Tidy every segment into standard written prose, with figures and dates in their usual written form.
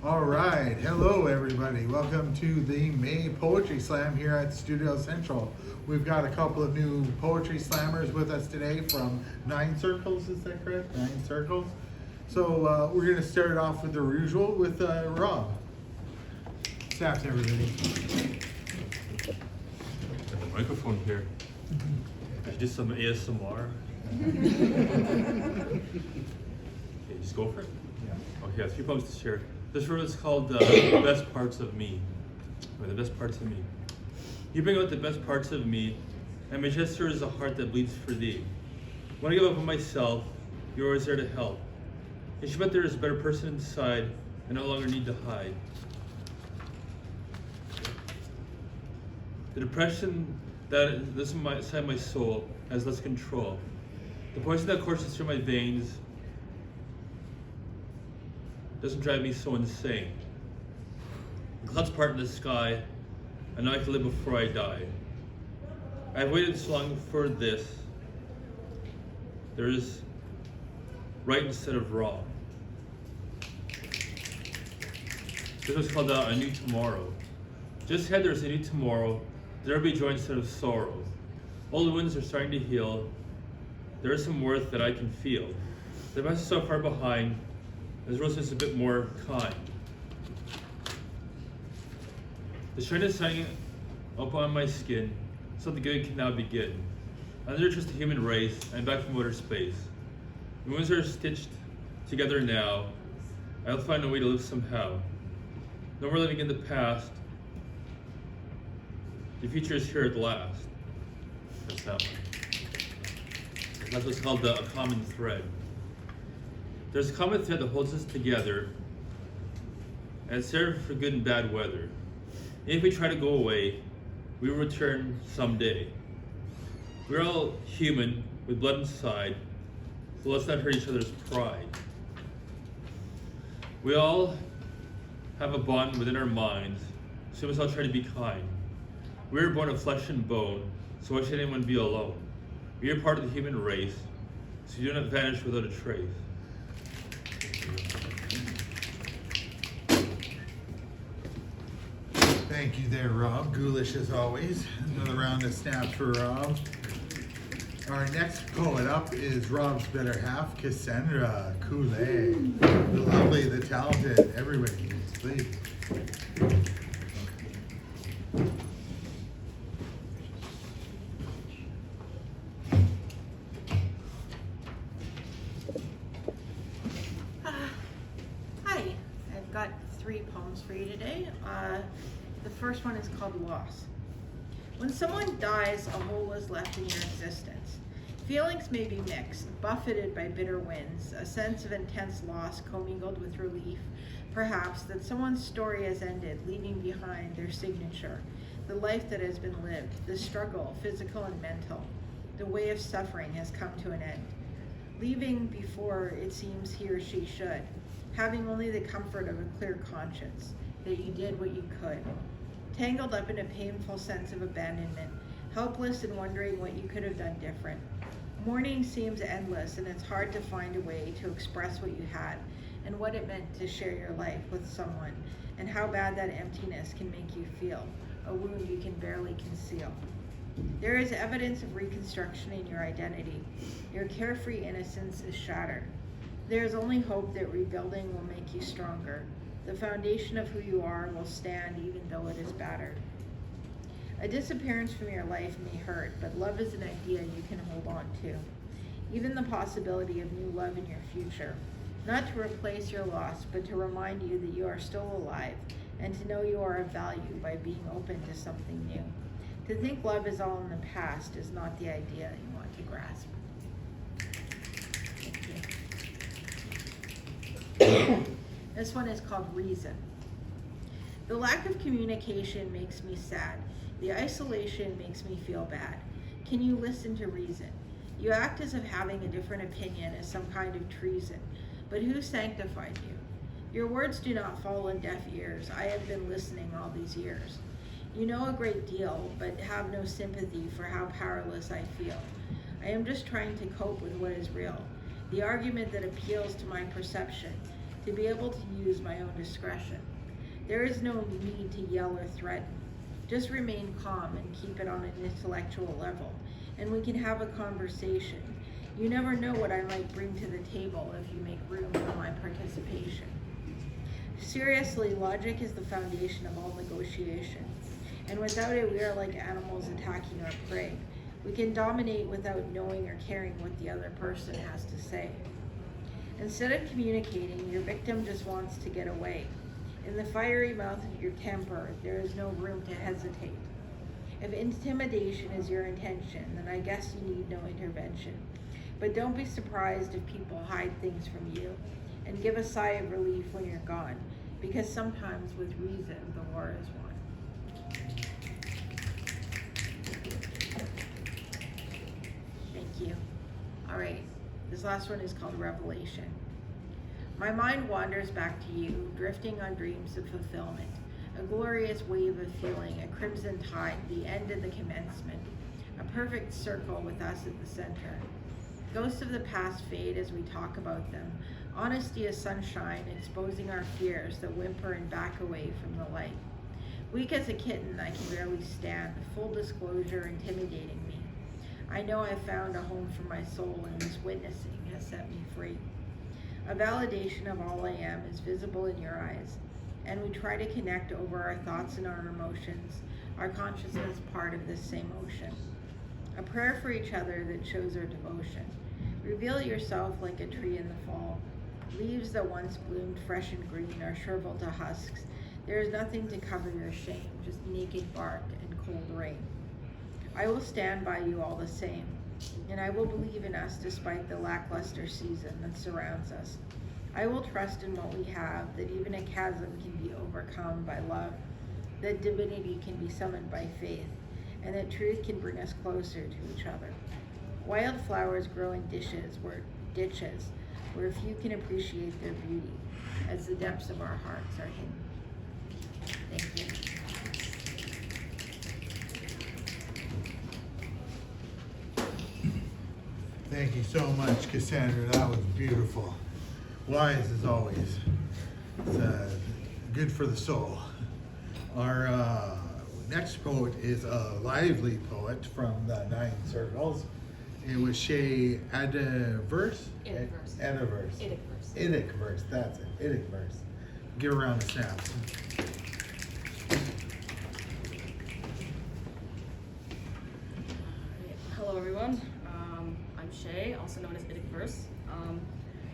All right, hello everybody. Welcome to the May Poetry Slam here at Studio Central. We've got a couple of new poetry slammers with us today from 9 Circles, is that correct? 9 Circles. So we're going to start off with the usual with Rob. Snaps everybody. Got the microphone here. I should do some ASMR. Okay, just go for it. Yeah. Okay, I have 3 poems to share. This one is called The Best Parts of Me. Or The Best Parts of Me. You bring out the best parts of me, and my gesture is a heart that bleeds for thee. When I give up on myself, you're always there to help. And she bet there is a better person inside, and no longer need to hide. The depression that is inside my soul has less control. The poison that courses through my veins doesn't drive me so insane. The clouds part in the sky, and now I can live before I die. I've waited so long for this. There is right instead of wrong. This was called A New Tomorrow. Just ahead there's a new tomorrow. There will be joy instead of sorrow. Old wounds are starting to heal. There is some worth that I can feel. The past is so far behind. This rose is a bit more kind. The shine is shining up on my skin. Something good can now begin. Under just the human race, I'm back from outer space. The wounds are stitched together now. I'll find a way to live somehow. No more living in the past. The future is here at last. That's that one. That's what's called a common thread. There's a common thread that holds us together, and it's there for good and bad weather. If we try to go away, we will return someday. We're all human with blood inside, so let's not hurt each other's pride. We all have a bond within our minds, so we must all try to be kind. We are born of flesh and bone, so why should anyone be alone? We are part of the human race, so you do not vanish without a trace. Thank you there, Rob. Ghoulish as always. Another round of snaps for Rob. Our next poet up is Rob's better half, Cassandra Coulee. The lovely, the talented, everybody needs sleep. Hi, I've got 3 poems for you today. The first one is called Loss. When someone dies, a hole is left in your existence. Feelings may be mixed, buffeted by bitter winds, a sense of intense loss commingled with relief, perhaps, that someone's story has ended, leaving behind their signature, the life that has been lived, the struggle, physical and mental. The way of suffering has come to an end, leaving before it seems he or she should, having only the comfort of a clear conscience, that you did what you could. Tangled up in a painful sense of abandonment, helpless and wondering what you could have done different. Mourning seems endless, and it's hard to find a way to express what you had and what it meant to share your life with someone, and how bad that emptiness can make you feel, a wound you can barely conceal. There is evidence of reconstruction in your identity. Your carefree innocence is shattered. There is only hope that rebuilding will make you stronger. The foundation of who you are will stand even though it is battered. A disappearance from your life may hurt, but love is an idea you can hold on to. Even the possibility of new love in your future. Not to replace your loss, but to remind you that you are still alive, and to know you are of value by being open to something new. To think love is all in the past is not the idea you want to grasp. Thank you. This one is called Reason. The lack of communication makes me sad. The isolation makes me feel bad. Can you listen to reason? You act as if having a different opinion is some kind of treason, but who sanctified you? Your words do not fall on deaf ears. I have been listening all these years. You know a great deal, but have no sympathy for how powerless I feel. I am just trying to cope with what is real. The argument that appeals to my perception. to be able to use my own discretion. There is no need to yell or threaten. Just remain calm and keep it on an intellectual level, and we can have a conversation. You never know what I might bring to the table if you make room for my participation. Seriously, logic is the foundation of all negotiation, and without it we are like animals attacking our prey. We can dominate without knowing or caring what the other person has to say. Instead of communicating, your victim just wants to get away. In the fiery mouth of your temper, there is no room to hesitate. If intimidation is your intention, then I guess you need no intervention. But don't be surprised if people hide things from you, and give a sigh of relief when you're gone, because sometimes with reason, the war is won. Thank you. All right, this last one is called Revelation. My mind wanders back to you, drifting on dreams of fulfillment, a glorious wave of feeling, a crimson tide, the end of the commencement, a perfect circle with us at the center. Ghosts of the past fade as we talk about them. Honesty is sunshine, exposing our fears that whimper and back away from the light. Weak as a kitten, I can barely stand, full disclosure intimidating me. I know I found a home for my soul, and this witnessing has set me free. A validation of all I am is visible in your eyes, and we try to connect over our thoughts and our emotions, our consciousness part of this same ocean. A prayer for each other that shows our devotion. Reveal yourself like a tree in the fall. Leaves that once bloomed fresh and green are shriveled to husks. There is nothing to cover your shame, just naked bark and cold rain. I will stand by you all the same, and I will believe in us despite the lackluster season that surrounds us. I will trust in what we have, that even a chasm can be overcome by love, that divinity can be summoned by faith, and that truth can bring us closer to each other. Wildflowers grow in ditches where few can appreciate their beauty, as the depths of our hearts are hidden. Thank you. Thank you so much, Cassandra. That was beautiful. Wise as always. It's good for the soul. Our next poet is a lively poet from the Nine Circles. It was Shay Adiverse? Idic Verse, that's it. Idic Verse. Give her a round of snaps. Hello everyone, I'm Shay, also known as Idic Verse.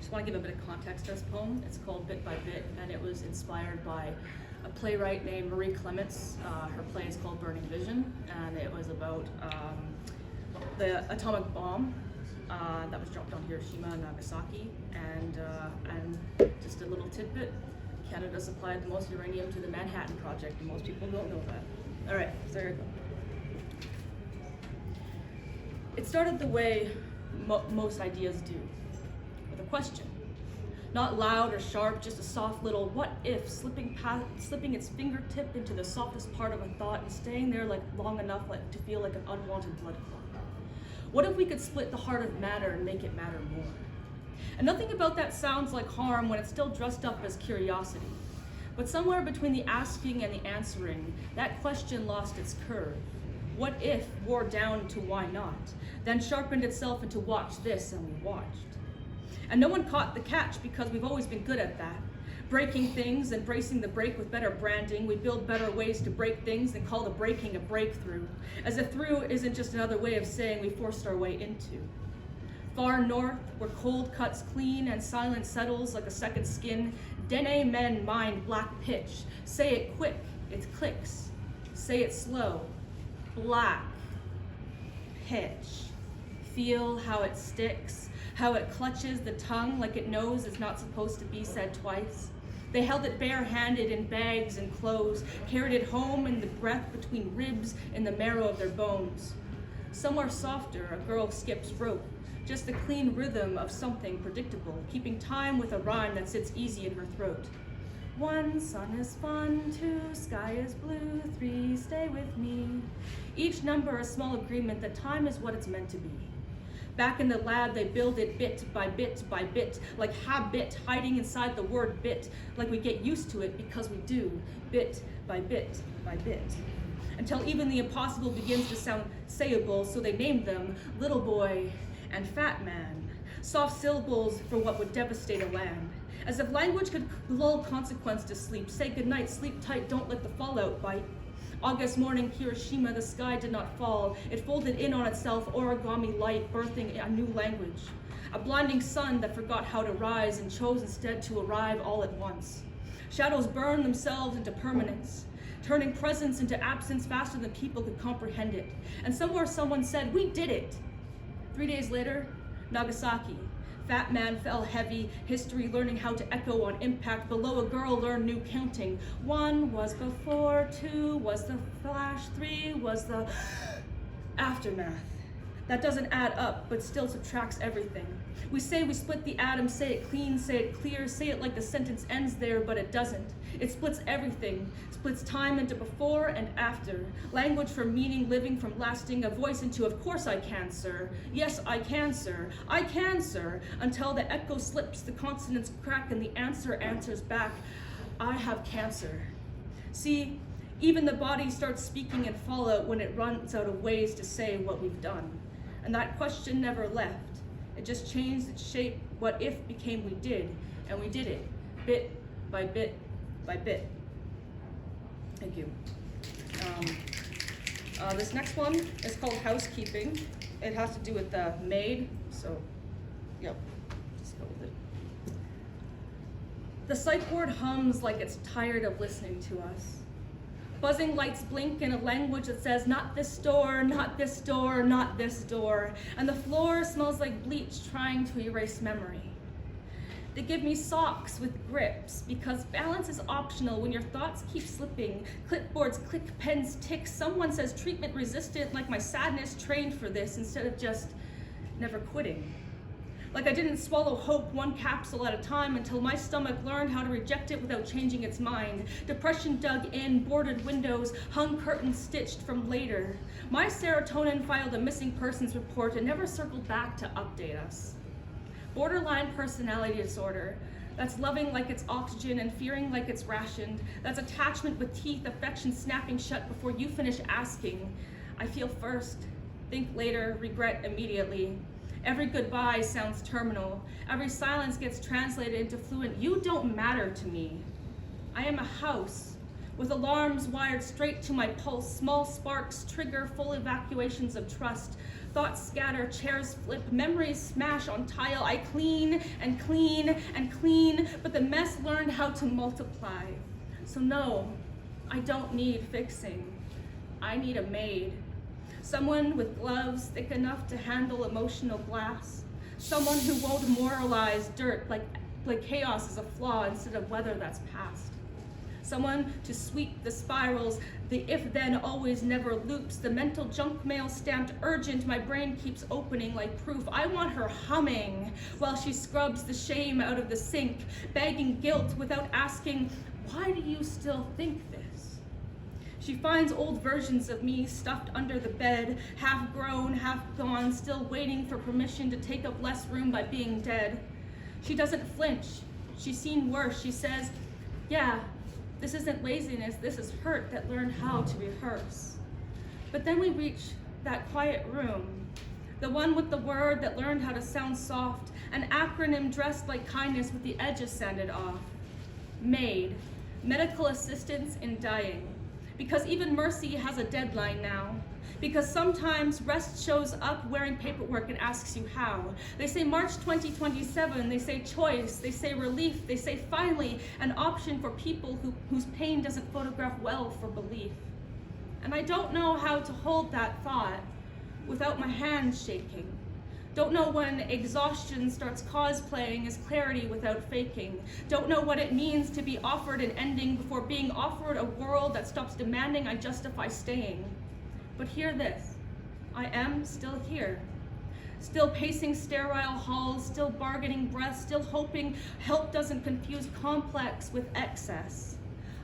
Just want to give a bit of context to this poem. It's called Bit by Bit, and it was inspired by a playwright named Marie Clements. Her play is called Burning Vision, and it was about the atomic bomb that was dropped on Hiroshima and Nagasaki. And just a little tidbit, Canada supplied the most uranium to the Manhattan Project, and most people don't know that. All right, so here we go. It started the way most ideas do, with a question. Not loud or sharp, just a soft little what if, slipping its fingertip into the softest part of a thought and staying there long enough to feel like an unwanted blood clot. What if we could split the heart of matter and make it matter more? And nothing about that sounds like harm when it's still dressed up as curiosity. But somewhere between the asking and the answering, that question lost its curve. What if wore down to why not, then sharpened itself into watch this, and we watched. And no one caught the catch because we've always been good at that. Breaking things, embracing the break with better branding. We build better ways to break things and call the breaking a breakthrough. As if through isn't just another way of saying we forced our way into. Far north, where cold cuts clean and silence settles like a second skin, Dene men mind black pitch. Say it quick, it clicks. Say it slow, black pitch. Feel how it sticks, how it clutches the tongue like it knows it's not supposed to be said twice. They held it bare-handed in bags and clothes, carried it home in the breath between ribs and the marrow of their bones. Somewhere softer, a girl skips rope, just the clean rhythm of something predictable, keeping time with a rhyme that sits easy in her throat. 1, sun is fun, 2, sky is blue, 3, stay with me. Each number a small agreement that time is what it's meant to be. Back in the lab, they build it bit by bit by bit, like habit hiding inside the word bit, like we get used to it because we do, bit by bit by bit. Until even the impossible begins to sound sayable, so they named them Little Boy and Fat Man, soft syllables for what would devastate a land. As if language could lull consequence to sleep, say goodnight, sleep tight, don't let the fallout bite. August morning, Hiroshima, the sky did not fall. It folded in on itself, origami light, birthing a new language. A blinding sun that forgot how to rise and chose instead to arrive all at once. Shadows burned themselves into permanence, turning presence into absence faster than people could comprehend it. And somewhere someone said, we did it. 3 days later, Nagasaki. Fat man fell heavy, history learning how to echo on impact. Below a girl learned new counting. 1 was before, 2 was the flash, 3 was the aftermath. That doesn't add up, but still subtracts everything. We say we split the atom, say it clean, say it clear, say it like the sentence ends there, but it doesn't. It splits everything, splits time into before and after. Language from meaning, living from lasting, a voice into, of course I can, sir. Yes, I can, sir. I can, sir. Until the echo slips, the consonants crack, and the answer answers back, I have cancer. See, even the body starts speaking in fallout when it runs out of ways to say what we've done. And that question never left. It just changed its shape. What if became we did, and we did it, bit by bit by bit. Thank you. This next one is called housekeeping. It has to do with the maid, so, yep, just go with it. The psych ward hums like it's tired of listening to us. Buzzing lights blink in a language that says, not this door, not this door, not this door. And the floor smells like bleach trying to erase memory. They give me socks with grips because balance is optional when your thoughts keep slipping. Clipboards click, pens tick. Someone says treatment resistant, like my sadness trained for this instead of just never quitting. Like I didn't swallow hope one capsule at a time until my stomach learned how to reject it without changing its mind. Depression dug in, boarded windows, hung curtains stitched from later. My serotonin filed a missing persons report and never circled back to update us. Borderline personality disorder. That's loving like it's oxygen and fearing like it's rationed. That's attachment with teeth, affection snapping shut before you finish asking. I feel first, think later, regret immediately. Every goodbye sounds terminal. Every silence gets translated into fluent, you don't matter to me. I am a house with alarms wired straight to my pulse. Small sparks trigger full evacuations of trust. Thoughts scatter, chairs flip, memories smash on tile. I clean and clean and clean, but the mess learned how to multiply. So no, I don't need fixing. I need a maid. Someone with gloves thick enough to handle emotional glass. Someone who won't moralize dirt like chaos is a flaw instead of weather that's past. Someone to sweep the spirals, the if-then always never loops, the mental junk mail stamped urgent my brain keeps opening like proof. I want her humming while she scrubs the shame out of the sink, begging guilt without asking, why do you still think this? She finds old versions of me stuffed under the bed, half grown, half gone, still waiting for permission to take up less room by being dead. She doesn't flinch. She's seen worse. She says, yeah, this isn't laziness, this is hurt that learned how to rehearse. But then we reach that quiet room, the one with the word that learned how to sound soft, an acronym dressed like kindness with the edges sanded off. MAID, medical assistance in dying. Because even mercy has a deadline now. Because sometimes rest shows up wearing paperwork and asks you how. They say March 2027, they say choice, they say relief, they say finally an option for people whose pain doesn't photograph well for belief. And I don't know how to hold that thought without my hands shaking. Don't know when exhaustion starts cosplaying as clarity without faking. Don't know what it means to be offered an ending before being offered a world that stops demanding I justify staying. But hear this, I am still here. Still pacing sterile halls, still bargaining breath, still hoping help doesn't confuse complex with excess.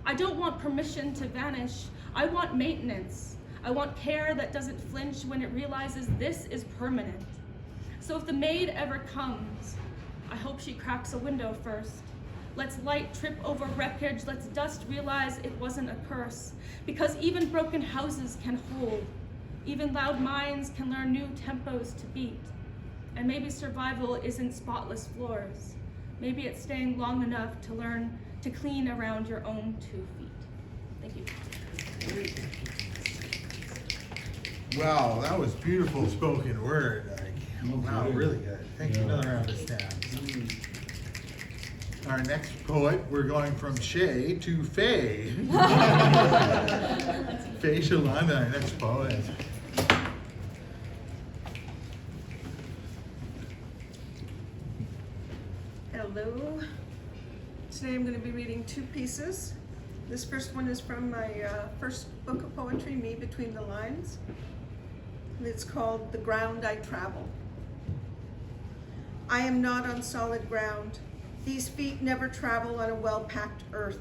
I don't want permission to vanish. I want maintenance. I want care that doesn't flinch when it realizes this is permanent. So if the maid ever comes, I hope she cracks a window first. Lets light trip over wreckage, lets dust realize it wasn't a curse. Because even broken houses can hold. Even loud minds can learn new tempos to beat. And maybe survival isn't spotless floors. Maybe it's staying long enough to learn to clean around your own 2 feet. Thank you. Wow, that was beautiful spoken word. Wow, really good. Thank you. Another round of snaps. Our next poet, we're going from Shay to Faye. Faye Shalanda, our next poet. Hello. Today I'm going to be reading 2 pieces. This first one is from my first book of poetry, Me Between the Lines. And it's called The Ground I Travel. I am not on solid ground. These feet never travel on a well-packed earth.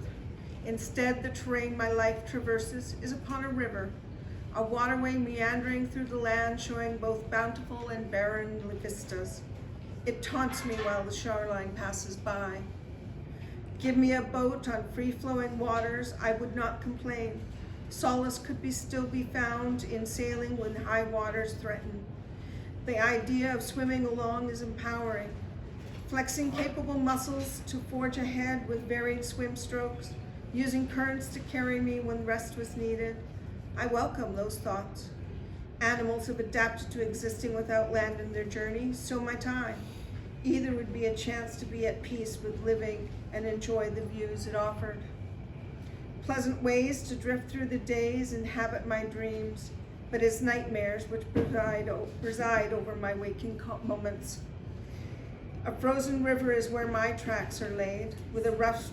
Instead, the terrain my life traverses is upon a river, a waterway meandering through the land, showing both bountiful and barren vistas. It taunts me while the shoreline passes by. Give me a boat on free-flowing waters, I would not complain. Solace could still be found in sailing when high waters threaten. The idea of swimming along is empowering. Flexing capable muscles to forge ahead with varied swim strokes, using currents to carry me when rest was needed. I welcome those thoughts. Animals have adapted to existing without land in their journey, so might I. Either would be a chance to be at peace with living and enjoy the views it offered. Pleasant ways to drift through the days, inhabit my dreams, but as nightmares which preside over my waking moments. A frozen river is where my tracks are laid, with a rough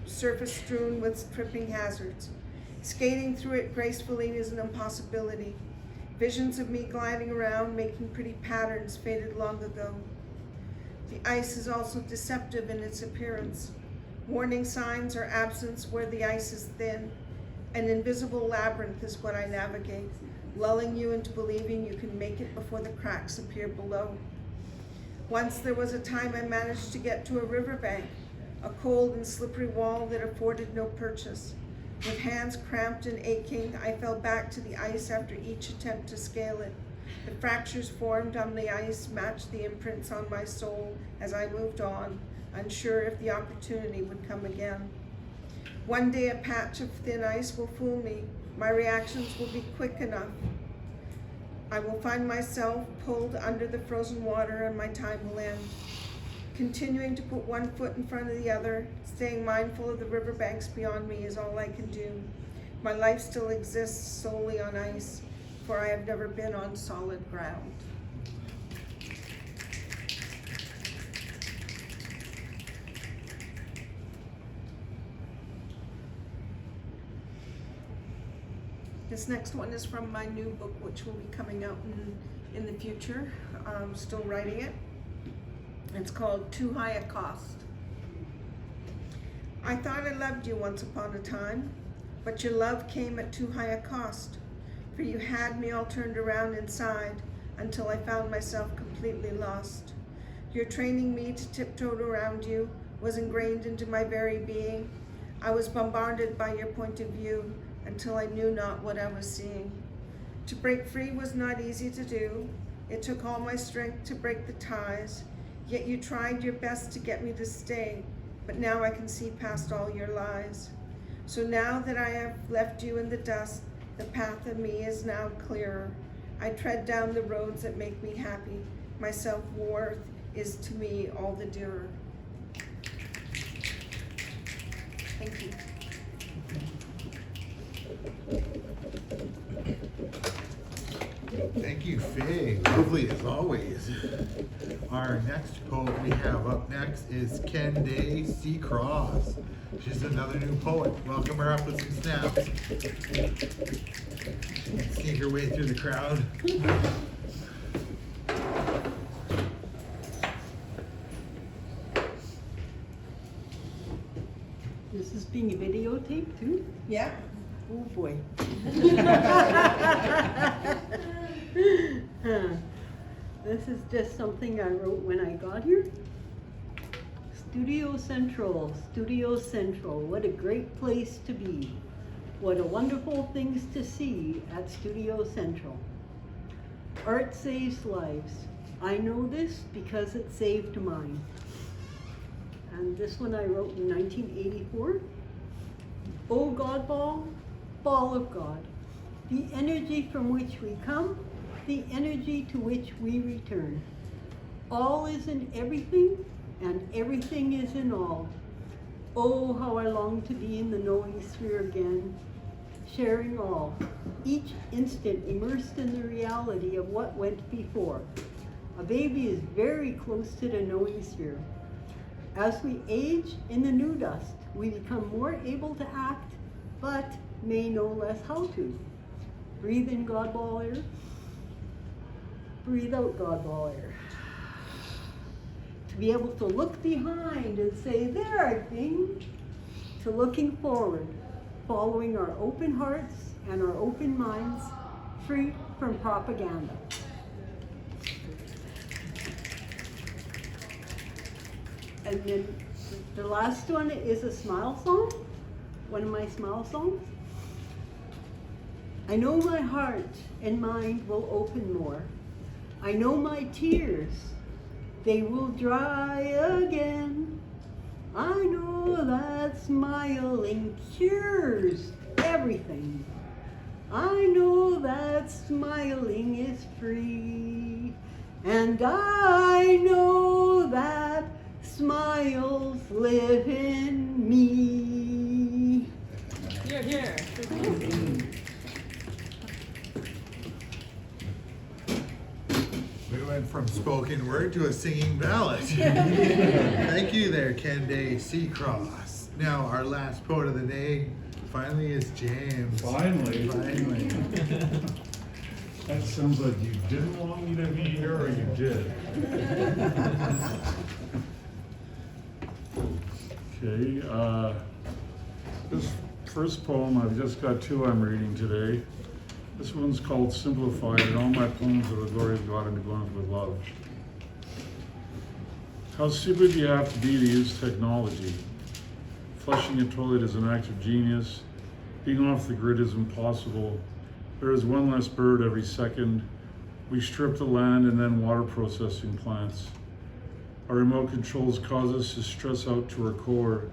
surface strewn with tripping hazards. Skating through it gracefully is an impossibility. Visions of me gliding around, making pretty patterns, faded long ago. The ice is also deceptive in its appearance. Warning signs are absent where the ice is thin. An invisible labyrinth is what I navigate, lulling you into believing you can make it before the cracks appear below. Once there was a time I managed to get to a riverbank, a cold and slippery wall that afforded no purchase. With hands cramped and aching, I fell back to the ice after each attempt to scale it. The fractures formed on the ice matched the imprints on my soul as I moved on, unsure if the opportunity would come again. One day a patch of thin ice will fool me. My reactions will be quick enough. I will find myself pulled under the frozen water and my time will end. Continuing to put one foot in front of the other, staying mindful of the riverbanks beyond me is all I can do. My life still exists solely on ice, for I have never been on solid ground. This next one is from my new book, which will be coming out in the future. I'm still writing it. It's called Too High a Cost. I thought I loved you once upon a time, but your love came at too high a cost, for you had me all turned around inside until I found myself completely lost. Your training me to tiptoe around you was ingrained into my very being. I was bombarded by your point of view until I knew not what I was seeing. To break free was not easy to do. It took all my strength to break the ties, yet you tried your best to get me to stay, but now I can see past all your lies. So now that I have left you in the dust, the path of me is now clearer. I tread down the roads that make me happy. My self-worth is to me all the dearer. Thank you. Thank you, Faye. Lovely as always. Our next poet we have up next is Kende C. Cross. She's another new poet. Welcome her up with some snaps. Sneak her way through the crowd. This is being videotaped too? Yeah. Oh boy. This is just something I wrote when I got here. Studio Central, what a great place to be. What a wonderful things to see at Studio Central. Art saves lives. I know this because it saved mine. And this one I wrote in 1984. Oh God ball of God, the energy from which we come, the energy to which we return. All is in everything, and everything is in all. Oh, how I long to be in the knowing sphere again, sharing all, each instant immersed in the reality of what went before. A baby is very close to the knowing sphere. As we age in the new dust, we become more able to act, but may know less how to. Breathe in God ball air, breathe out God ball air. To be able to look behind and say, there I've been, to looking forward, following our open hearts and our open minds, free from propaganda. And then the last one is a smile song, one of my smile songs. I know my heart and mind will open more. I know my tears, they will dry again. I know that smiling cures everything. I know that smiling is free. And I know that smiles live in me. Here, here. We went from spoken word to a singing ballad. Thank you there, Kende Seacross. Now, our last poet of the day finally is James. Finally. Finally. That sounds like you didn't want me to be here, or you did. Okay, this first poem, I've just got two I'm reading today. This one's called Simplified, and all my poems are the glory of God and to go on with love. How stupid do you have to be to use technology? Flushing a toilet is an act of genius. Being off the grid is impossible. There is one less bird every second. We strip the land and then water processing plants. Our remote controls cause us to stress out to our core.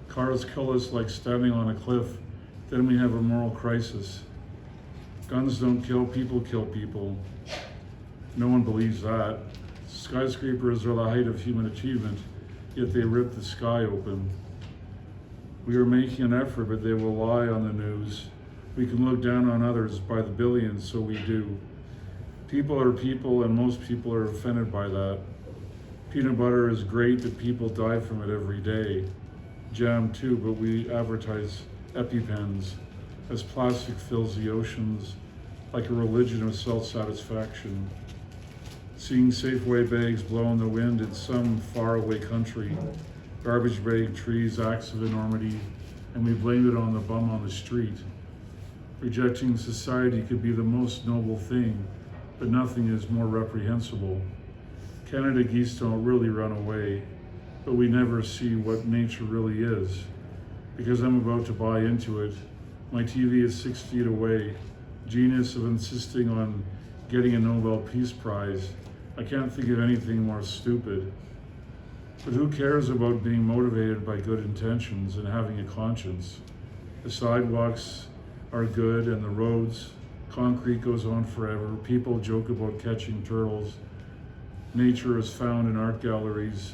Cars kill us like standing on a cliff. Then we have a moral crisis. Guns don't kill people. No one believes that. Skyscrapers are the height of human achievement, yet they rip the sky open. We are making an effort, but they will lie on the news. We can look down on others by the billions, so we do. People are people, and most people are offended by that. Peanut butter is great, but people die from it every day. Jam too, but we advertise EpiPens as plastic fills the oceans like a religion of self-satisfaction. Seeing Safeway bags blow in the wind in some faraway country, garbage bag trees, acts of enormity, and we blame it on the bum on the street. Rejecting society could be the most noble thing, but nothing is more reprehensible. Canada geese don't really run away, but we never see what nature really is. Because I'm about to buy into it, my TV is 6 feet away. Genius of insisting on getting a Nobel Peace Prize. I can't think of anything more stupid. But who cares about being motivated by good intentions and having a conscience? The sidewalks are good and the roads, concrete goes on forever. People joke about catching turtles. Nature is found in art galleries,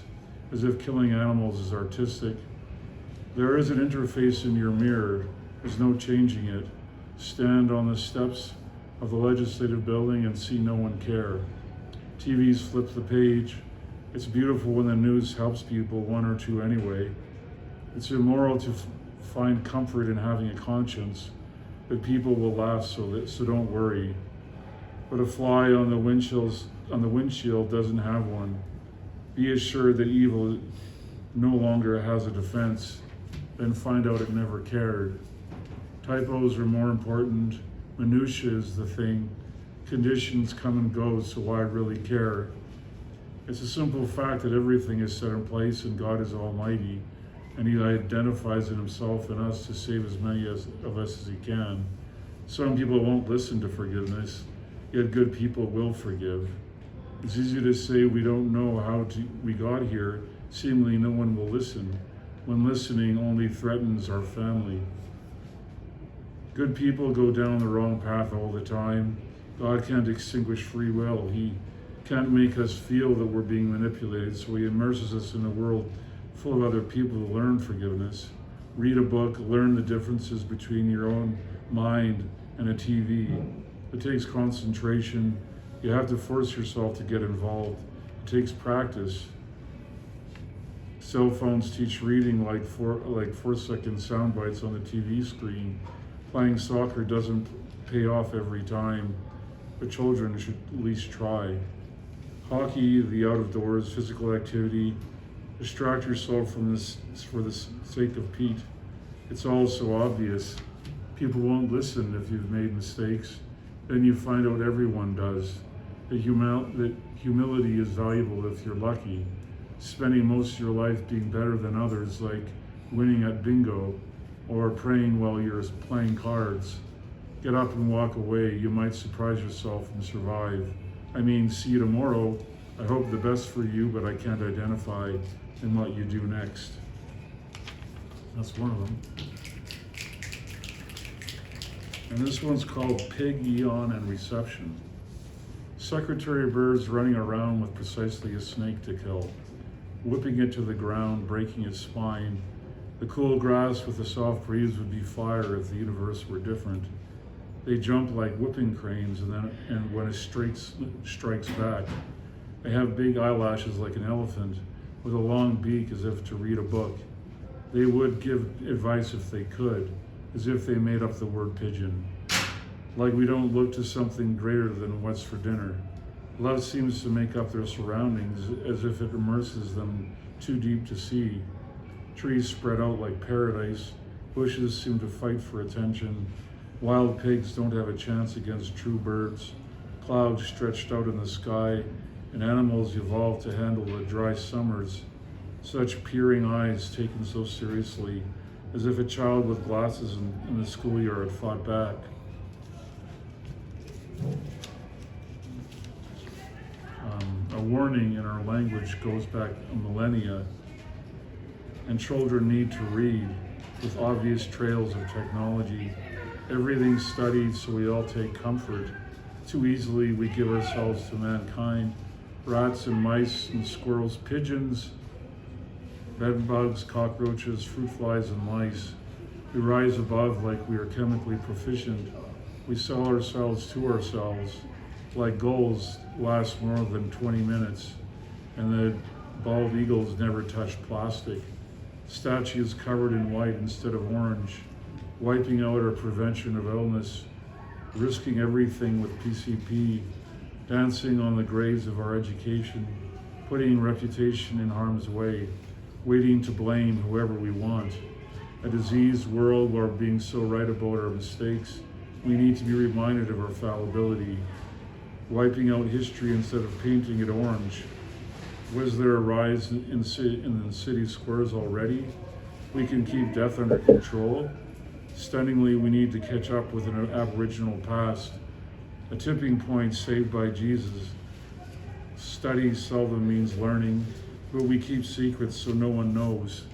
as if killing animals is artistic. There is an interface in your mirror. There's no changing it. Stand on the steps of the legislative building and see no one care. TVs flip the page. It's beautiful when the news helps people, one or two anyway. It's immoral to find comfort in having a conscience, but people will laugh, so don't worry. But a fly on the windshield doesn't have one. Be assured that evil no longer has a defense, then find out it never cared. Typos are more important. Minutia is the thing. Conditions come and go, so why really care? It's a simple fact that everything is set in place and God is almighty, and he identifies in himself and us to save as many of us as he can. Some people won't listen to forgiveness, yet good people will forgive. It's easy to say we don't know how we got here. Seemingly no one will listen, when listening only threatens our family. Good people go down the wrong path all the time. God can't extinguish free will. He can't make us feel that we're being manipulated, so he immerses us in a world full of other people to learn forgiveness. Read a book, learn the differences between your own mind and a TV. It takes concentration. You have to force yourself to get involved. It takes practice. Cell phones teach reading like 4-second sound bites on the TV screen. Playing soccer doesn't pay off every time, but children should at least try. Hockey, the out of doors, physical activity. Distract yourself from this for the sake of Pete. It's all so obvious. People won't listen if you've made mistakes. Then you find out everyone does. That humility is valuable if you're lucky. Spending most of your life being better than others, like winning at bingo or praying while you're playing cards. Get up and walk away. You might surprise yourself and survive. I mean, see you tomorrow. I hope the best for you, but I can't identify in what you do next. That's one of them. And this one's called Pig, Eon, and Reception. Secretary birds running around with precisely a snake to kill, whipping it to the ground, breaking its spine. The cool grass with the soft breeze would be fire if the universe were different. They jump like whipping cranes, and when it strikes back, they have big eyelashes like an elephant, with a long beak as if to read a book. They would give advice if they could, as if they made up the word pigeon. Like we don't look to something greater than what's for dinner. Love seems to make up their surroundings as if it immerses them too deep to see. Trees spread out like paradise. Bushes seem to fight for attention. Wild pigs don't have a chance against true birds. Clouds stretched out in the sky, and animals evolved to handle the dry summers. Such peering eyes taken so seriously, as if a child with glasses in the schoolyard fought back. A warning in our language goes back a millennia, and children need to read with obvious trails of technology. Everything's studied, so we all take comfort. Too easily we give ourselves to mankind. Rats and mice and squirrels, pigeons, bed bugs, cockroaches, fruit flies, and lice. We rise above like we are chemically proficient. We sell ourselves to ourselves. Like goals last more than 20 minutes, and the bald eagles never touch plastic. Statues covered in white instead of orange, wiping out our prevention of illness, risking everything with PCP, dancing on the graves of our education, putting reputation in harm's way, waiting to blame whoever we want. A diseased world where being so right about our mistakes, we need to be reminded of our fallibility. Wiping out history instead of painting it orange. Was there a rise in the city squares already? We can keep death under control. Stunningly, we need to catch up with an aboriginal past. A tipping point saved by Jesus. Study seldom means learning, but we keep secrets so no one knows.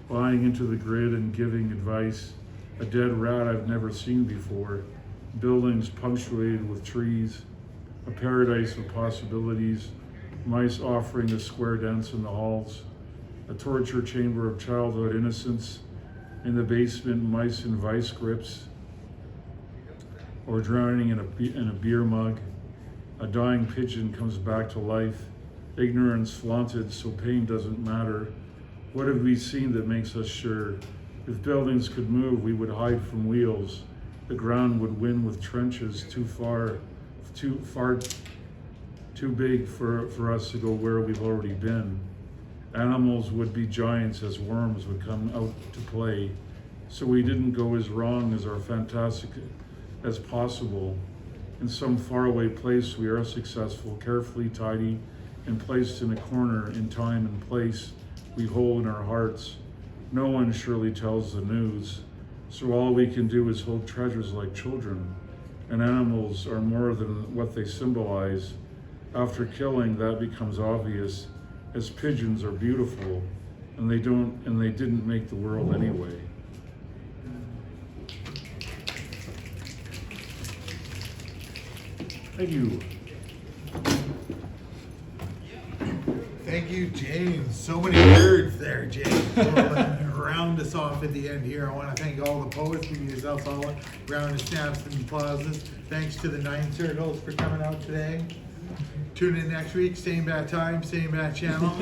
Buying into the grid and giving advice. A dead rat I've never seen before. Buildings punctuated with trees. A paradise of possibilities, mice offering a square dance in the halls, a torture chamber of childhood innocence, in the basement mice in vice grips, or drowning in a beer mug. A dying pigeon comes back to life, ignorance flaunted so pain doesn't matter. What have we seen that makes us sure? If buildings could move, we would hide from wheels. The ground would win with trenches too big for us to go where we've already been. Animals would be giants as worms would come out to play. So we didn't go as wrong as our fantastic as possible. In some faraway place we are successful, carefully tidy, and placed in a corner in time and place we hold in our hearts. No one surely tells the news, so all we can do is hold treasures like children. And animals are more than what they symbolize. After killing, that becomes obvious, as pigeons are beautiful, and they didn't make the world anyway. Thank you. Thank you, James. So many words there, James. Round us off at the end here. I want to thank all the poets. Give yourselves all a round of snaps and applauses. Thanks to the 9 Circles for coming out today. Tune in next week, same bad time, same bad channel.